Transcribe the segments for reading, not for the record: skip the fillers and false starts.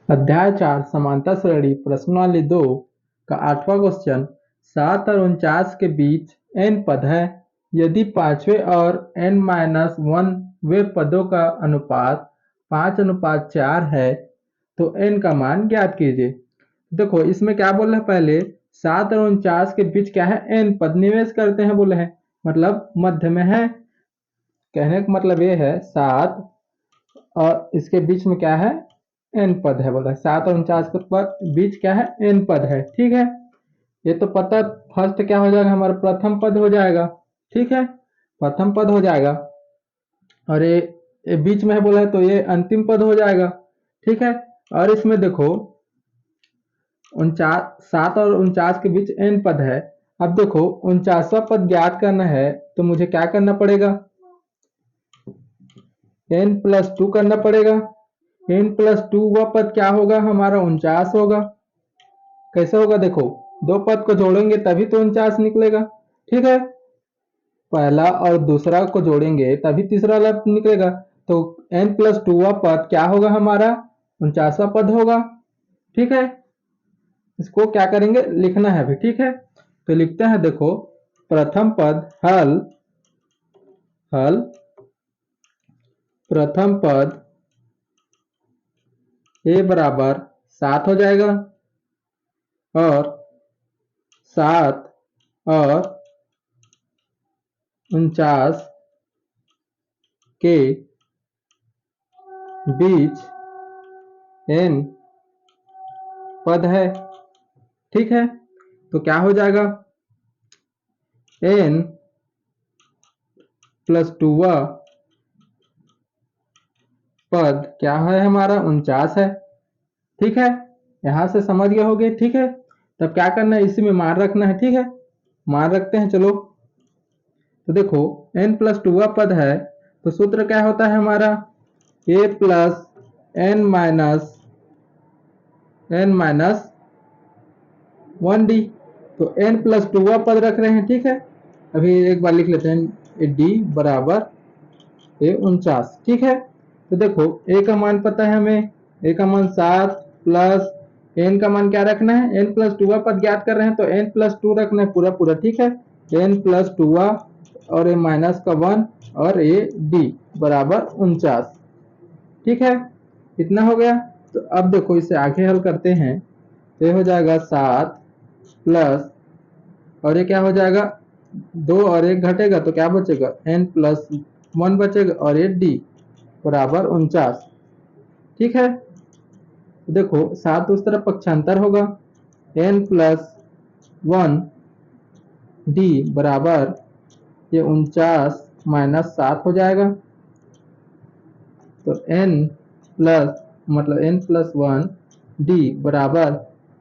अध्याय 4 समांतर श्रेणी प्रश्नावली 2 का 8वां क्वेश्चन 7 और 49 के बीच n पद है। यदि पांचवें और n-1 वे पदों का अनुपात 5:4 है तो n का मान ज्ञात कीजिए। देखो इसमें क्या बोल रहे हैं, पहले 7 और 49 के बीच क्या है, n पद निवेश करते हैं बोले हैं, मतलब मध्य में है। कहने का मतलब ये है 7 और इसके बीच में क्या है, n पद है। बोला 7 और 49 के बीच क्या है, n पद है। ठीक है, ये तो पता फर्स्ट क्या हो जाएगा, हमारा प्रथम पद हो जाएगा। ठीक है, प्रथम पद हो जाएगा और ये बीच में है बोला है तो ये अंतिम पद हो जाएगा। ठीक है, और इसमें देखो 7 और 49 के बीच n पद है। अब देखो 49वां पद ज्ञात करना है तो मुझे क्या करना पड़ेगा, n+2 करना पड़ेगा। n+2 वह पद क्या होगा, हमारा 49 होगा। कैसे होगा, देखो दो पद को जोड़ेंगे तभी तो 49 निकलेगा। ठीक है, पहला और दूसरा को जोड़ेंगे तभी तीसरा लफ्ज निकलेगा। तो n+2 वह पद क्या होगा, हमारा 49वां पद होगा। ठीक है, इसको क्या करेंगे, लिखना है अभी। ठीक है, तो लिखते हैं, देखो प्रथम पद हल हल प्रथम पद a बराबर 7 हो जाएगा और 7 और 49 के बीच n पद है। ठीक है, तो क्या हो जाएगा, n+2 पद क्या है, हमारा 49 है। ठीक है, यहां से समझ गए होगे। ठीक है, तब क्या करना है, इसी में मान रखना है। ठीक है, मान रखते हैं। चलो तो देखो n+2 पद है तो सूत्र क्या होता है हमारा, a प्लस n-1d। तो n+2 पद रख रहे हैं। ठीक है, अभी एक बार लिख लेते हैं, d बराबर a 49। ठीक है, तो देखो a का मान पता है हमें, a का मान 7 प्लस n का मान क्या रखना है, n+2 पद ज्ञात कर रहे हैं तो n+2 रखना है पूरा पूरा। ठीक है, n+2 और a माइनस का 1 और a d बराबर 49। ठीक है, इतना हो गया। तो अब देखो इसे आगे हल करते हैं तो ये हो जाएगा 7 प्लस और ये क्या हो जाएगा, 2 और 1 घटेगा तो क्या बचेगा, n+1 बचेगा और ये d बराबर 49। ठीक है, तो देखो 7 उस तरफ पक्षांतर होगा, n+1 d बराबर ये 49 माइनस 7 हो जाएगा। तो n+1 d बराबर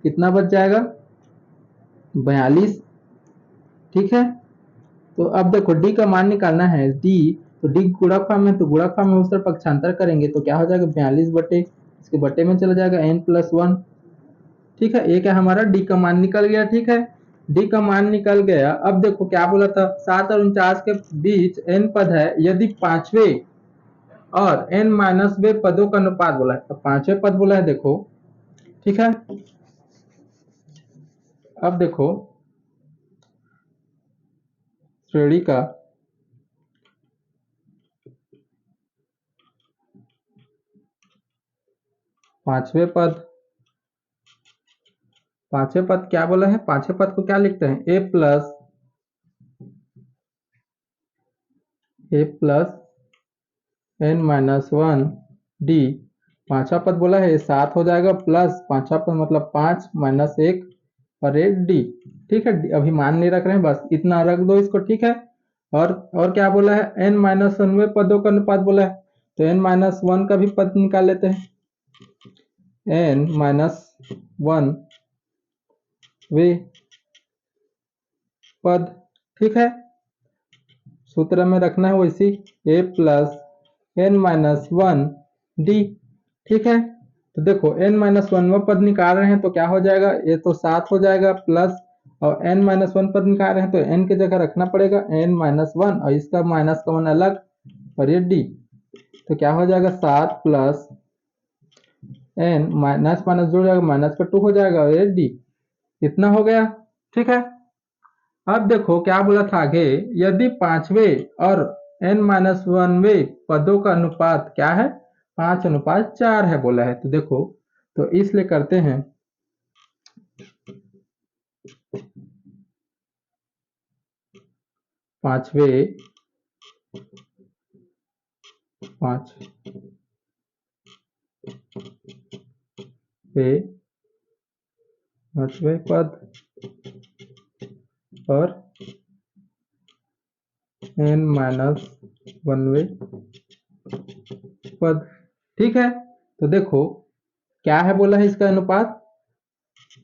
कितना बच जाएगा, 42। ठीक है, तो अब देखो d का मान निकालना है, d तो d गुणक फॉर्म में, तो गुणक फॉर्म में उस तरफ पक्षांतर करेंगे तो क्या हो जाएगा, 42 बटे इसके बटे में चला जाएगा n+1। ठीक है, ये क्या हमारा d का मान निकल गया। ठीक है, d का मान निकल गया। अब देखो क्या बोला था, 7 और 49 के बीच n पद है यदि पांचवें और n-वे पदों का अनुपात बोला है, तो पांचवें पद बोला है। देखो ठीक है, अब देखो श्रेणी का पांचवें पद, पांचवें पद क्या बोला है, पांचवें पद को क्या लिखते हैं, a प्लस n-1 d। पांचवा पद बोला है 7 हो जाएगा प्लस पांचवा पद मतलब 5 माइनस 1 और 8 d। ठीक है, अभी मान नहीं रख रहे हैं, बस इतना रख दो इसको। ठीक है, और क्या बोला है, n-1 पदों का अनुपात बोला है तो n-1 का भी पद निकाल लेते हैं, n-1 वे पद। ठीक है, सूत्र में रखना है वैसी, a प्लस n-1 d। ठीक है, तो देखो n-1 पद निकाल रहे हैं तो क्या हो जाएगा, ये तो 7 हो जाएगा प्लस और n-1 पद निकाल रहे हैं तो n की जगह रखना पड़ेगा n-1 और इसका माइनस का 1 अलग और ये d। तो क्या हो जाएगा 7 प्लस एन माइनस माइनस जुड़ जाएगा, माइनस का 2 हो जाएगा और ये डी। इतना हो गया। ठीक है, अब देखो क्या बोला था आगे, यदि पांचवें और n माइनस वनवें पदों का अनुपात क्या है, 5:4 है बोला है। तो देखो, तो इसलिए करते हैं पांचवें पांचवें पद और n माइनस वनवें पद। ठीक है, तो देखो क्या है बोला है, इसका अनुपात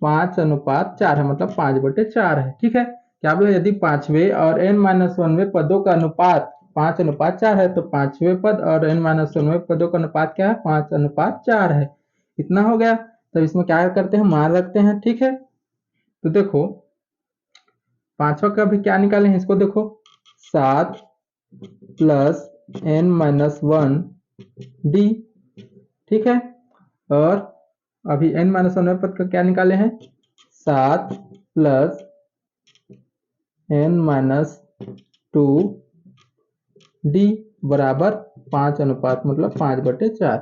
5:4 है, मतलब 5/4 है। ठीक है, क्या बोला, यदि पांचवें और n माइनस वनवें पदों का अनुपात 5:4 है, तो पांचवें पद और n माइनस वनवें पदों का अनुपात क्या है, 5:4 है। इतना हो गया। तो इसमें क्या करते हैं, मान रखते हैं। ठीक है, तो देखो पांचवा का भी क्या निकाले हैं, इसको देखो, 7 प्लस n माइनस 1 डी। ठीक है, और अभी n माइनस वन पद का क्या निकाले हैं, 7 प्लस n माइनस 2 डी बराबर 5:5, मतलब 5/4।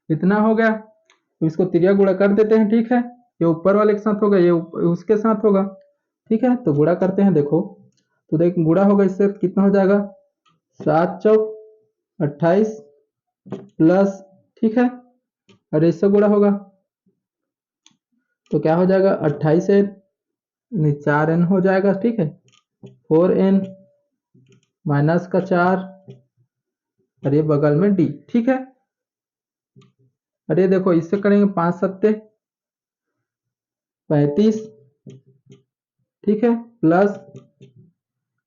इतना हो गया। तो इसको तिरिया गुणा कर देते हैं। ठीक है, ये ऊपर वाले के साथ होगा, ये उसके साथ होगा। ठीक है, तो गुणा करते हैं। देखो, तो देख गुणा होगा, इससे कितना हो जाएगा, 7×4 28 प्लस, ठीक है, और इससे गुणा होगा तो क्या हो जाएगा, 28n 4n हो जाएगा। ठीक है, 4n माइनस का 4 और ये बगल में डी। ठीक है, अरे देखो इससे करेंगे 5×7 = 35। ठीक है, प्लस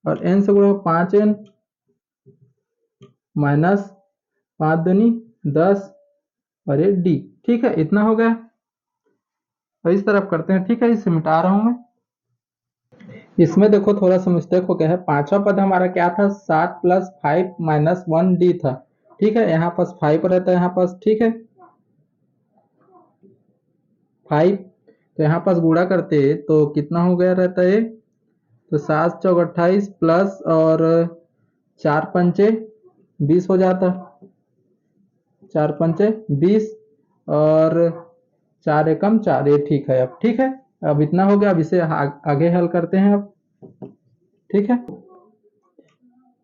और n से गुणा 5n माइनस 5×2 = 10 और ये डी। ठीक है, इतना हो गया। तो इस तरफ करते हैं। ठीक है, इसे मिटा रहा हूं मैं। इसमें देखो थोड़ा सा मिस्टेक हो गया है। पांचवा पद हमारा क्या था, 7 प्लस 5 माइनस 1 डी था। ठीक है, यहाँ पास 5 रहता है, यहाँ पास। ठीक है, 5, तो यहाँ पास गुणा करते तो कितना हो गया रहता है, तो 7×4 = 28 प्लस और 4×5 = 20 हो जाता, 4×5 = 20 और 4×1 = 4। ये ठीक है। अब ठीक है, अब इतना हो गया। अब इसे आगे हल करते हैं अब। ठीक है,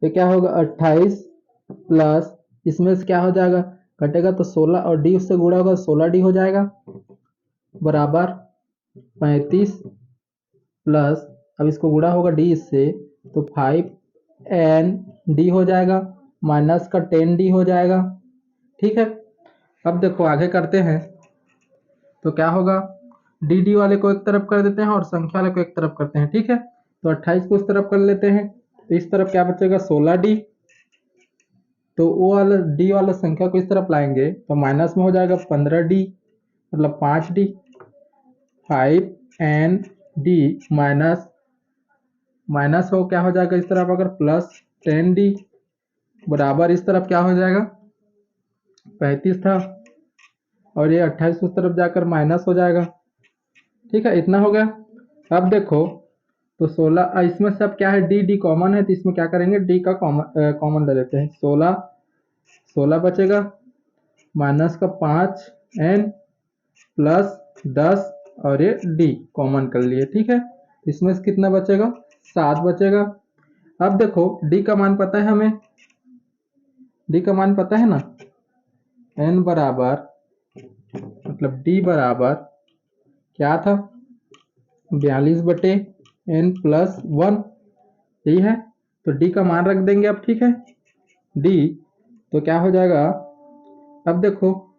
ये क्या होगा, 28 प्लस, इसमें से क्या हो जाएगा, घटेगा तो 16 और डी उससे गुणा होगा, 16d हो जाएगा बराबर 35 प्लस, अब इसको गुणा होगा डी इससे, तो 5n d हो जाएगा माइनस का 10d हो जाएगा। ठीक है, अब देखो आगे करते हैं। तो क्या होगा, डी डी वाले को एक तरफ कर देते हैं और संख्या वाले को एक तरफ करते हैं। ठीक है, तो 28 को इस तरफ कर लेते हैं, तो इस तरफ क्या बचेगा, 16d। तो वो वाला डी वाला संख्या को इस तरफ लाएंगे तो माइनस में हो जाएगा 15d, मतलब 5d। 5n d minus minus हो क्या हो जाएगा इस तरफ, अगर प्लस 10d बराबर इस तरफ क्या हो जाएगा, 35 था और ये 28 उस तरफ जाकर माइनस हो जाएगा। ठीक है, इतना हो गया। अब देखो, तो 16, इसमें सब क्या है, डी डी कॉमन है, तो इसमें क्या करेंगे, डी का कॉमन ले लेते हैं। 16 बचेगा माइनस का 5n प्लस 10 और ये डी कॉमन कर लिए। ठीक है, इसमें से कितना बचेगा, 7 बचेगा। अब देखो डी का मान पता है हमें, डी का मान पता है ना, n बराबर, मतलब डी बराबर क्या था, 42/n+1, यही है। तो डी का मान रख देंगे अब। ठीक है, डी तो क्या हो जाएगा, अब देखो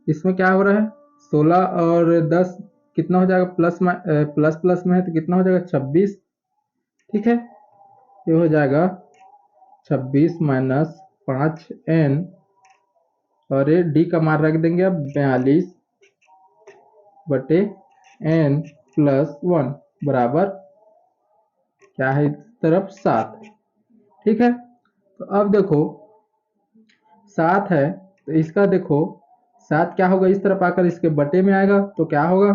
इसमें क्या हो रहा है, 16 और 10 कितना हो जाएगा, प्लस प्लस में है तो कितना हो जाएगा, 26। ठीक है, ये हो जाएगा 26 माइनस 5n और ये डी का मान रख देंगे अब 42/n+1 बराबर क्या है, इस तरफ 7। ठीक है, तो अब देखो 7 है, तो इसका देखो 7 क्या होगा, इस तरफ आकर इसके बटे में आएगा तो क्या होगा,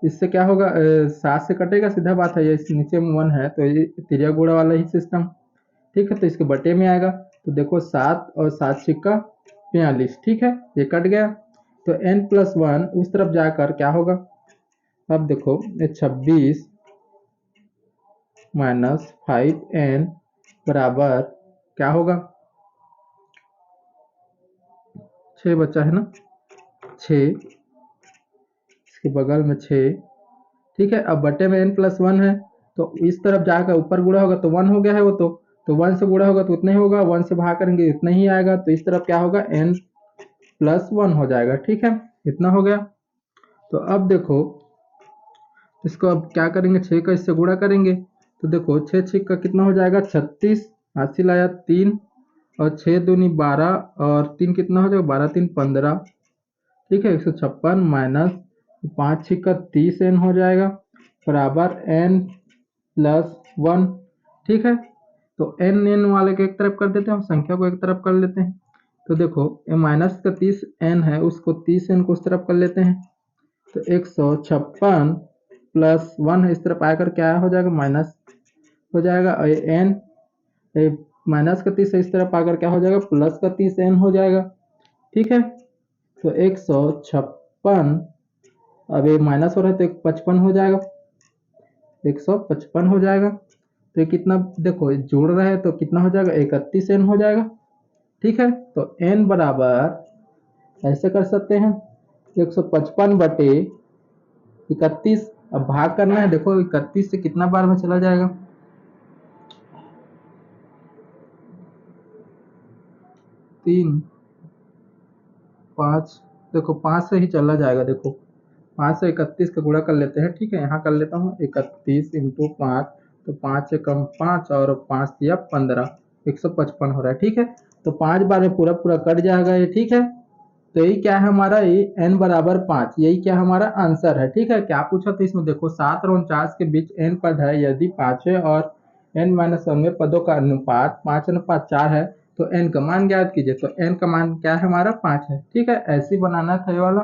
इससे क्या होगा, 7 से कटेगा, सीधा बात है, ये नीचे में 1 है तो ये तिरिया गुणा वाला ही सिस्टम। ठीक है, तो इसके बटे में आएगा तो देखो 7 और 7 छिक्का 42। ठीक है, ये कट गया तो n+1 उस तरफ जाकर क्या होगा, अब देखो ये 26 माइनस 5n बराबर क्या होगा, 6 बचा है ना, 6, इसके बगल में 6। ठीक है, अब बटे में n+1 है तो इस तरफ जाकर ऊपर गुणा होगा तो 1 हो गया है वो, तो 1 से गुणा होगा तो उतना ही होगा, 1 से भाग करेंगे इतना ही आएगा, तो इस तरफ क्या होगा, n+1 हो जाएगा। ठीक है, इतना हो गया। तो अब देखो इसको अब क्या करेंगे, 6 का इससे गुणा करेंगे तो देखो 6 6 का कितना हो जाएगा, 36, हासिल आया 3 और 6 दूनी 12 और 3 कितना हो जाएगा, 12 3 15। ठीक है, 156 माइनस 5 6 का 30n हो जाएगा बराबर n+1। ठीक है, तो n वाले को एक तरफ कर देते हैं, हम संख्या को एक तरफ कर लेते हैं। तो देखो ये माइनस का 30n है, उसको 30n को उस तरफ कर लेते हैं तो 156 प्लस 1 है, इस तरफ आकर क्या हो जाएगा, माइनस हो जाएगा, और n माइनस का 30 है, इस तरफ आकर क्या हो जाएगा, प्लस का 30n हो जाएगा। ठीक है, तो 156, अब ये माइनस हो रहा है तो 55 हो जाएगा, 155 हो जाएगा। तो ये कितना, देखो जोड़ रहा है तो कितना हो जाएगा, 31n हो जाएगा। ठीक है, तो n बराबर ऐसे कर सकते हैं 155 बटे 31, अब भाग करना है, देखो 31 से कितना बार में चला जाएगा, 3 5, देखो 5 से ही चला जाएगा, देखो 5 से 31 का गुणा कर लेते हैं। ठीक है, यहाँ कर लेता हूँ 31 इंटू 5, तो 5 से कम 5 और 5 दिया 15, 155 हो रहा है। ठीक है, तो 5 बार में पूरा पूरा कट जाएगा ये। ठीक है, तो यही क्या है हमारा, ये n बराबर 5, यही क्या हमारा आंसर है। ठीक है, क्या पूछा था इसमें, देखो 7 और 49 के बीच n पद है, यदि पांचवें और n-1वें पदों का अनुपात 5:4 है तो n का मान ज्ञात कीजिए। तो n का मान क्या है हमारा, 5 है। ठीक है, ऐसे ही बनाना था ये वाला।